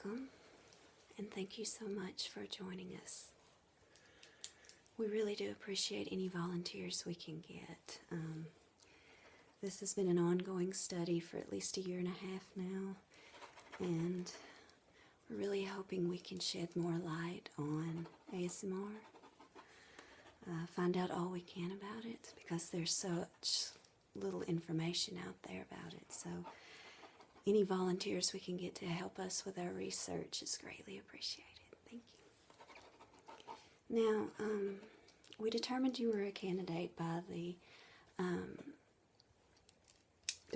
welcome, and thank you so much for joining us. We really do appreciate any volunteers we can get. This has been an ongoing study for at least 1.5 years now, and we're really hoping we can shed more light on ASMR, find out all we can about it, because there's such little information out there about it. So any volunteers we can get to help us with our research is greatly appreciated. Thank you. Now, we determined you were a candidate by the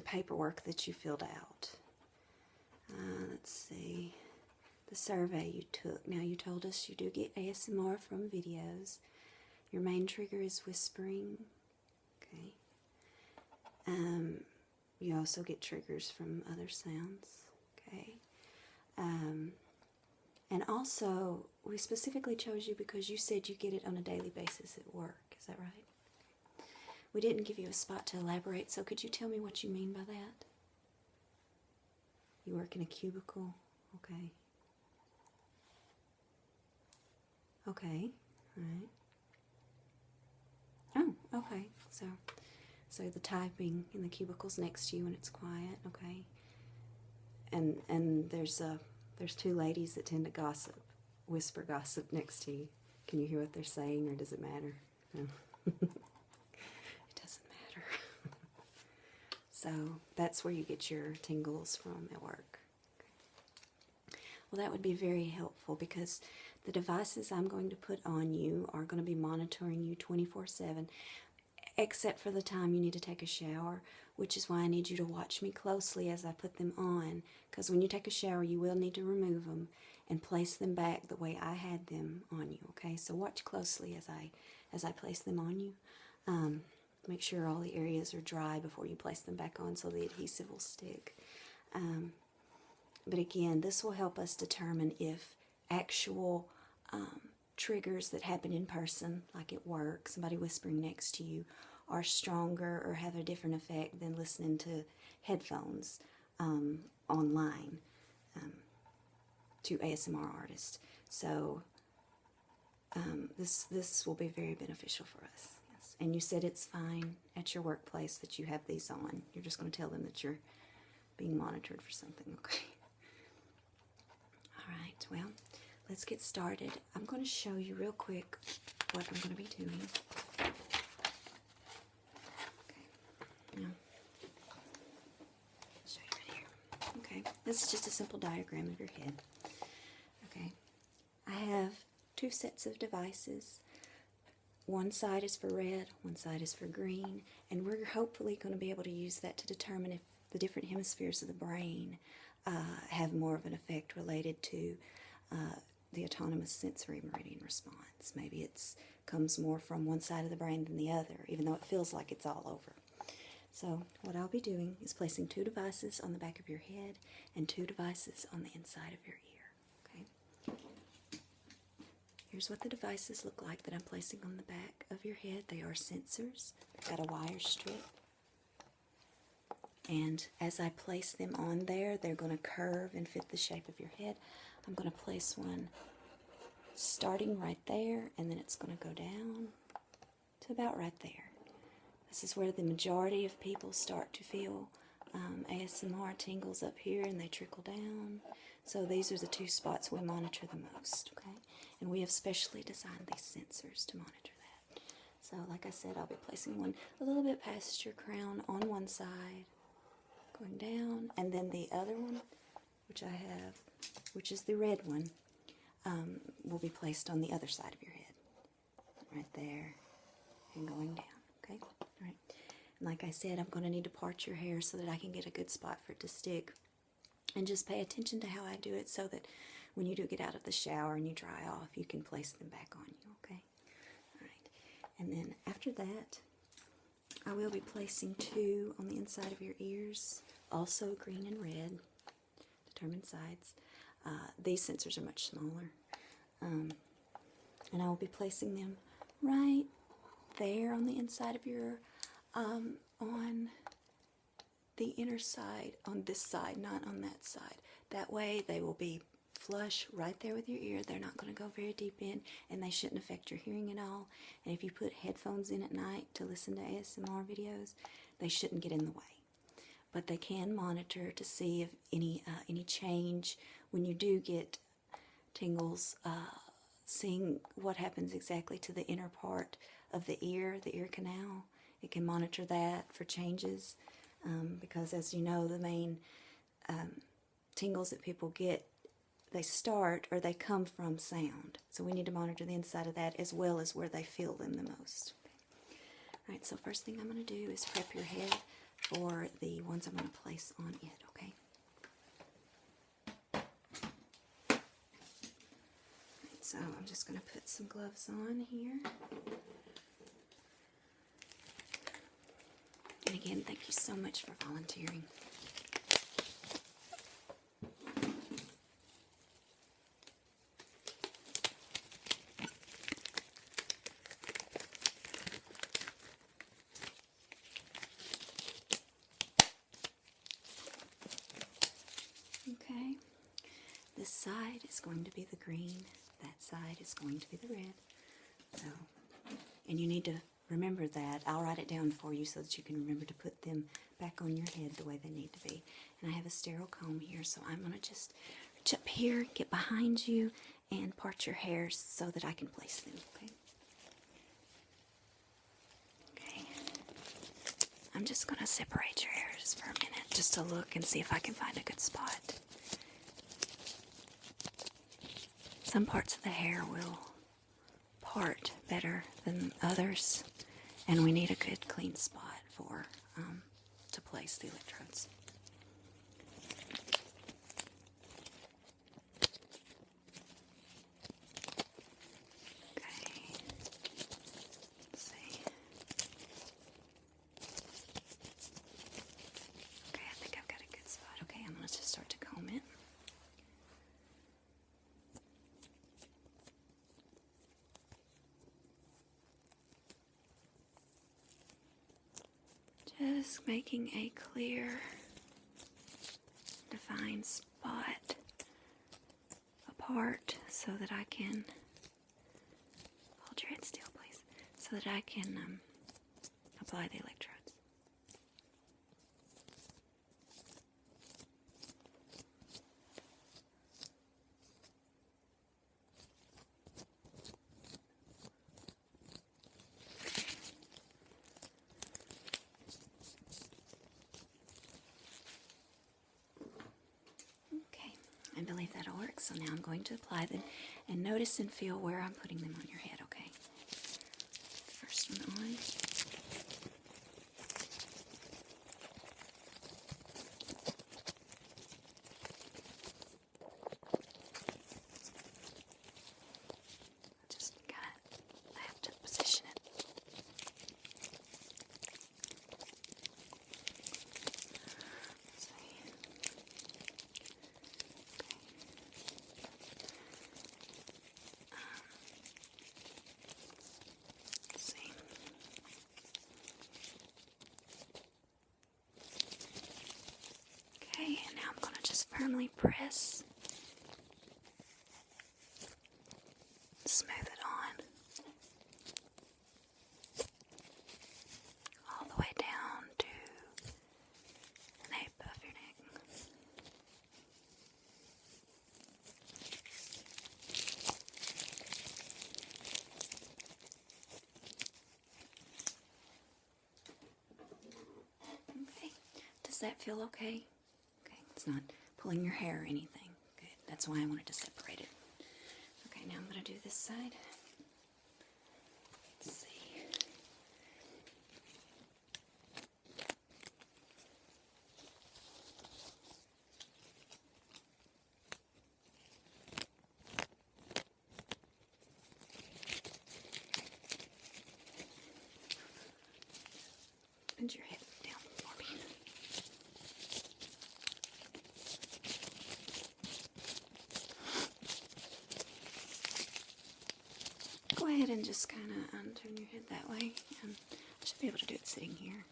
paperwork that you filled out. Let's see, the survey you took. Now, you told us you do get ASMR from videos. Your main trigger is whispering. Okay. You also get triggers from other sounds. Okay. And also, we specifically chose you because you said you get it on a daily basis at work. Is that right? We didn't give you a spot to elaborate, so could you tell me what you mean by that? You work in a cubicle? Okay. Okay. All right. Oh, okay. So the typing in the cubicle's next to you and it's quiet, okay. And there's 2 ladies that tend to gossip, whisper gossip next to you. Can you hear what they're saying, or does it matter? No. It doesn't matter. So that's where you get your tingles from at work. Okay. Well, that would be very helpful, because the devices I'm going to put on you are going to be monitoring you 24/7, except for the time you need to take a shower, which is why I need you to watch me closely as I put them on, because when you take a shower you will need to remove them and place them back the way I had them on you, okay? So watch closely as I place them on you. Make sure all the areas are dry before you place them back on so the adhesive will stick. But again, this will help us determine if actual triggers that happen in person, like at work, somebody whispering next to you, are stronger or have a different effect than listening to headphones online to ASMR artists. So this will be very beneficial for us. Yes. And you said it's fine at your workplace that you have these on. You're just going to tell them that you're being monitored for something, okay? All right, well, let's get started. I'm going to show you real quick what I'm going to be doing. Okay, now, I'll show you right here. Okay, this is just a simple diagram of your head. Okay, I have 2 sets of devices. One side is for red, one side is for green, and we're hopefully going to be able to use that to determine if the different hemispheres of the brain have more of an effect related to the autonomous sensory meridian response. Maybe it comes more from one side of the brain than the other, even though it feels like it's all over. So what I'll be doing is placing 2 devices on the back of your head and 2 devices on the inside of your ear. Okay. Here's what the devices look like that I'm placing on the back of your head. They are sensors. They've got a wire strip. And as I place them on there, they're going to curve and fit the shape of your head. I'm going to place one starting right there, and then it's going to go down to about right there. This is where the majority of people start to feel ASMR tingles up here, and they trickle down. So these are the 2 spots we monitor the most, okay? And we have specially designed these sensors to monitor that. So like I said, I'll be placing one a little bit past your crown on one side, going down, and then the other one, which I have, which is the red one, will be placed on the other side of your head, right there, and going down, okay? All right. And like I said, I'm going to need to part your hair so that I can get a good spot for it to stick, and just pay attention to how I do it so that when you do get out of the shower and you dry off, you can place them back on you, okay? All right. And then after that, I will be placing 2 on the inside of your ears, also green and red, determined sides. These sensors are much smaller. And I will be placing them right there on the inside of your, on the inner side, on this side, not on that side. That way they will be flush right there with your ear. They're not going to go very deep in, and they shouldn't affect your hearing at all. And if you put headphones in at night to listen to ASMR videos, they shouldn't get in the way. But they can monitor to see if any change when you do get tingles, seeing what happens exactly to the inner part of the ear canal. It can monitor that for changes, because as you know, the main tingles that people get, they start or they come from sound. So we need to monitor the inside of that as well as where they feel them the most. Okay. All right, so first thing I'm going to do is prep your head for the ones I'm going to place on it, okay? Right, so I'm just going to put some gloves on here. And again, thank you so much for volunteering. Okay, this side is going to be the green, that side is going to be the red. So, and you need to remember that. I'll write it down for you so that you can remember to put them back on your head the way they need to be. And I have a sterile comb here, so I'm going to just reach up here, get behind you, and part your hair so that I can place them, okay? Okay. I'm just going to separate your hair just for a minute, just to look and see if I can find a good spot. Some parts of the hair will part better than others, and we need a good clean spot for to place the electrodes. Okay, let's see. Okay, I think I've got a good spot. Okay, I'm going to just start to comb it. Just making a clear, defined spot apart so that I can, hold your head still please, so that I can apply the electrodes. I believe that'll work, so now I'm going to apply them, and notice and feel where I'm putting them on your head, okay? First one on. Just I have to position it. Let's see. Okay, and now I'm going to just firmly press, smooth it on, all the way down to the nape of your neck. Okay, does that feel okay? Okay, it's not pulling your hair or anything. Good, that's why I wanted to separate it. Okay, now I'm going to do this side. Let's see. Bend your head down for me. Go ahead and just kind of turn your head that way. I should be able to do it sitting here.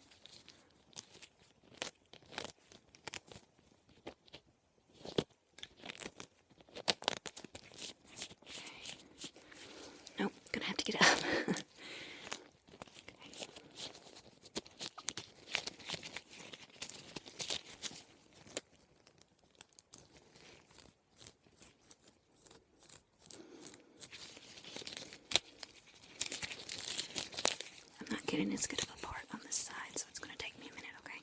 and it's going to go apart on this side, so it's going to take me a minute, okay?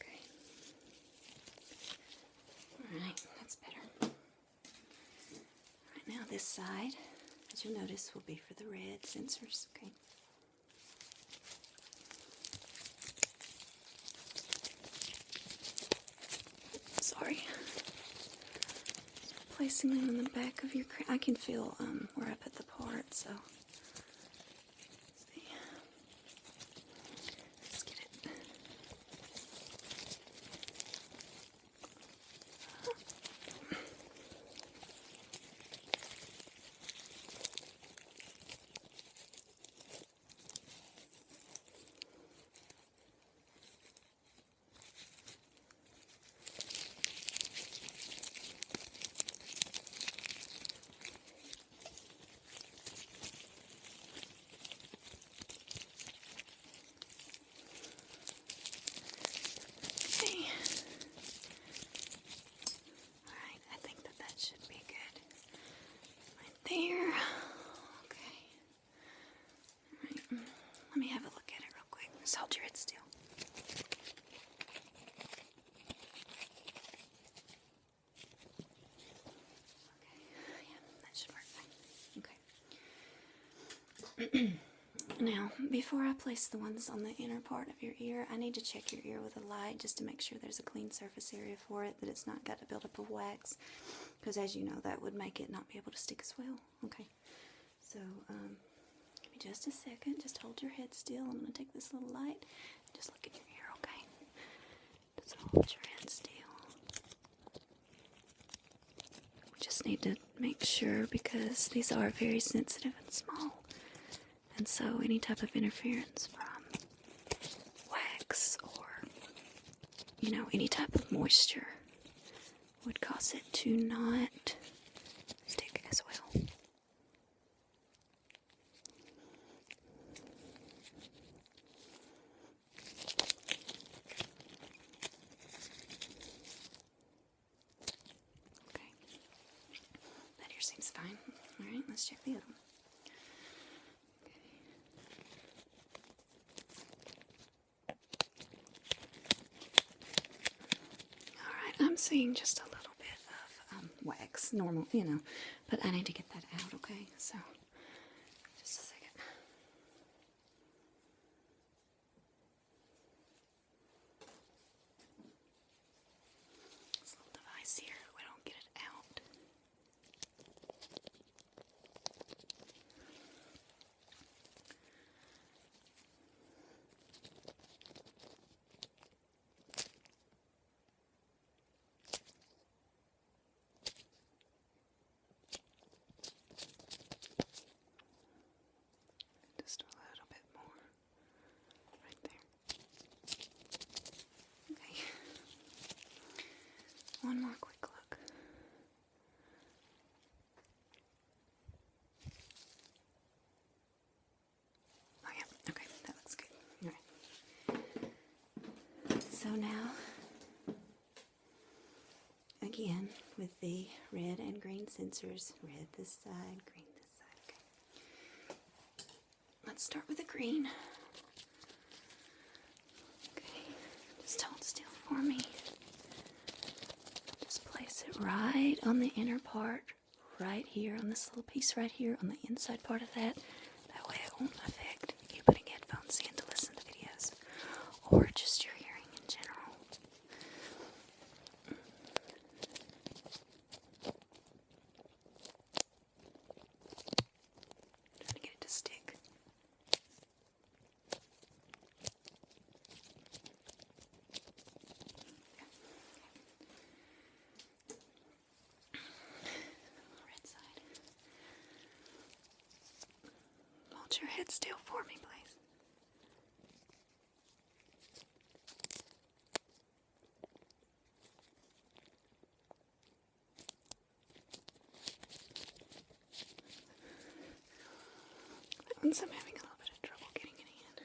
Okay. Alright, that's better. Alright, now this side, as you'll notice, will be for the red sensors, okay? Sorry. Placing them on the back of your crown. I can feel where I put the part, so. Let's see. Let's get it. There. Okay. Alright. Let me have a look at it real quick. Just hold your head still. Okay. Yeah, that should work fine. Okay. Now, before I place the ones on the inner part of your ear, I need to check your ear with a light just to make sure there's a clean surface area for it, that it's not got a buildup of wax, because as you know, that would make it not be able to stick as well. Okay, so give me just a second. Just hold your head still. I'm going to take this little light and just look at your ear, okay? Just hold your head still. We just need to make sure, because these are very sensitive and small. And so any type of interference from wax or, you know, any type of moisture would cause it to not stick as well. Okay. That here seems fine. Alright, let's check the other one. I'm seeing just a little bit of wax, normal, you know, but I need to get that out, okay? So, just a second. This little device here, we don't get it out. Just a little bit more. Right there. Okay. One more quick look. Oh yeah, okay, that looks good. Alright. So now, again, with the red and green sensors, red this side, green this side, okay. Let's start with the green. Okay, just hold still for me. Just place it right on the inner part, right here, on this little piece right here, on the inside part of that. That way it won't affect you putting headphones in to listen to videos, or just your hearing in general. Trying to get it to stick. Red side. Hold your head still for me, please. ones I'm having a little bit of trouble getting it in.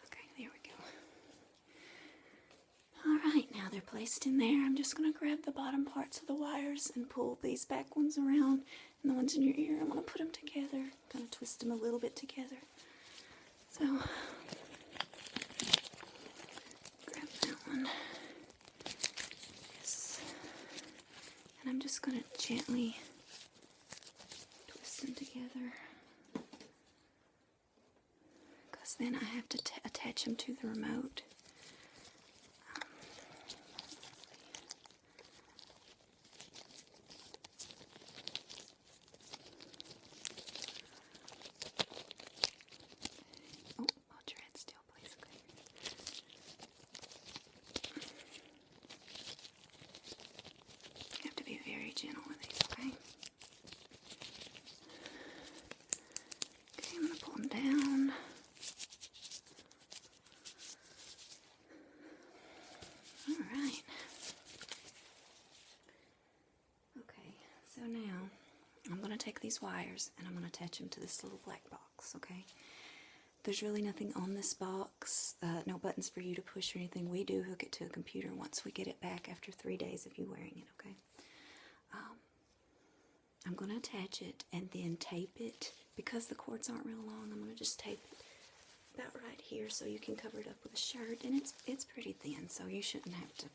Okay, there we go. Alright, now they're placed in there. I'm just going to grab the bottom parts of the wires and pull these back ones around. And the ones in your ear, I'm going to put them together. Kind of twist them a little bit together. So, grab that one. Yes. And I'm just going to gently twist them together. Because then I have to attach them to the remote. Gentle with these, okay? Okay, I'm going to pull them down. Alright. Okay, so now I'm going to take these wires and I'm going to attach them to this little black box, okay? There's really nothing on this box, no buttons for you to push or anything. We do hook it to a computer once we get it back after 3 days of you wearing it, okay? I'm going to attach it and then tape it. Because the cords aren't real long, I'm going to just tape it about right here so you can cover it up with a shirt. And it's pretty thin, so you shouldn't have to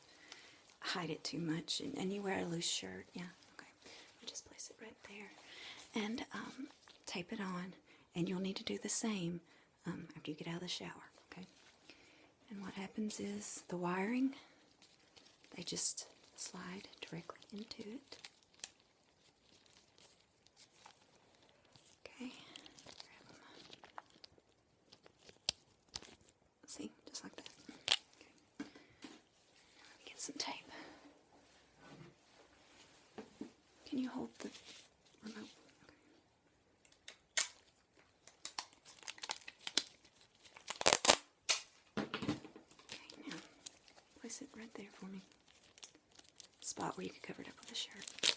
hide it too much. And you wear a loose shirt, yeah, okay. You just place it right there and tape it on. And you'll need to do the same after you get out of the shower, okay? And what happens is the wiring, they just slide directly into it. Okay, grab them. See, just like that. Okay. Let me get some tape. Can you hold the remote? Okay, now place it right there for me. Spot where you can cover it up with a shirt. Okay.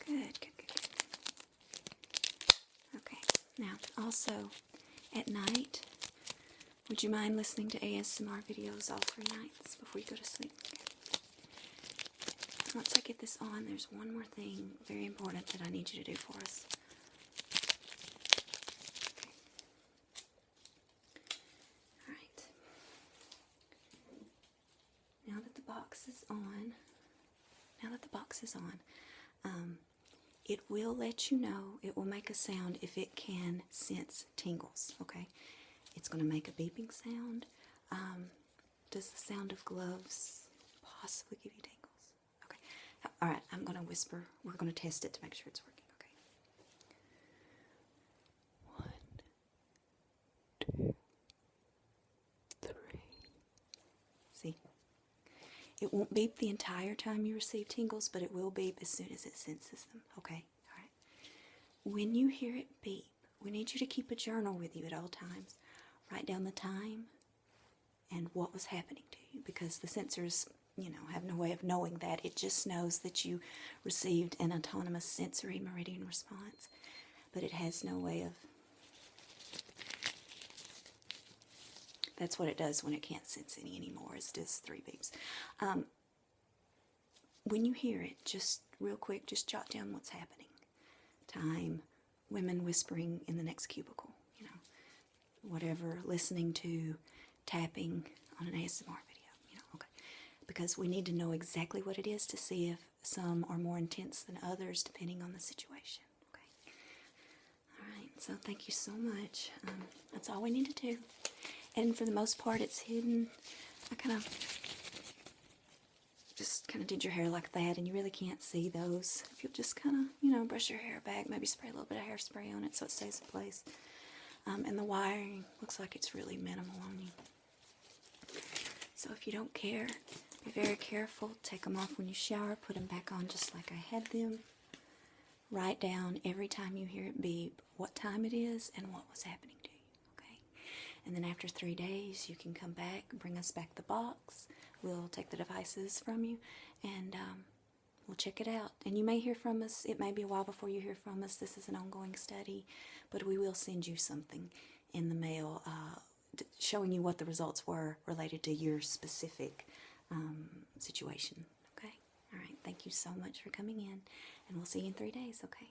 Good, good, good, good. Okay, now also at night, would you mind listening to ASMR videos all 3 nights before you go to sleep? Okay. Once I get this on, there's one more thing very important that I need you to do for us. Okay. Alright. Now that the box is on, it will let you know, it will make a sound if it can sense tingles, okay? It's going to make a beeping sound. Does the sound of gloves possibly give you tingles? Okay. Alright, I'm going to whisper. We're going to test it to make sure it's working, okay? 1, 2, 3. See? It won't beep the entire time you receive tingles, but it will beep as soon as it senses them, okay? All right. When you hear it beep, we need you to keep a journal with you at all times. Write down the time and what was happening to you, because the sensors, have no way of knowing that. It just knows that you received an autonomous sensory meridian response, but it has no way of... That's what it does when it can't sense any anymore. It does 3 beeps. When you hear it, just real quick, just jot down what's happening. Time, women whispering in the next cubicle, whatever, listening to, tapping on an ASMR video, okay. Because we need to know exactly what it is to see if some are more intense than others depending on the situation, okay. Alright, so thank you so much. That's all we need to do. And for the most part, it's hidden. I just kind of did your hair like that, and you really can't see those. If you'll just kind of, brush your hair back, maybe spray a little bit of hairspray on it so it stays in place. And the wiring looks like it's really minimal on you. So if you don't care, Be very careful. Take them off when you shower. Put them back on just like I had them. Write down every time you hear it beep what time it is and what was happening to you, okay? And then after 3 days, you can come back, bring us back the box. We'll take the devices from you, and we'll check it out. And you may hear from us. It may be a while before you hear from us. This is an ongoing study, but we will send you something in the mail showing you what the results were related to your specific situation, okay? All right, thank you so much for coming in, and we'll see you in 3 days, okay?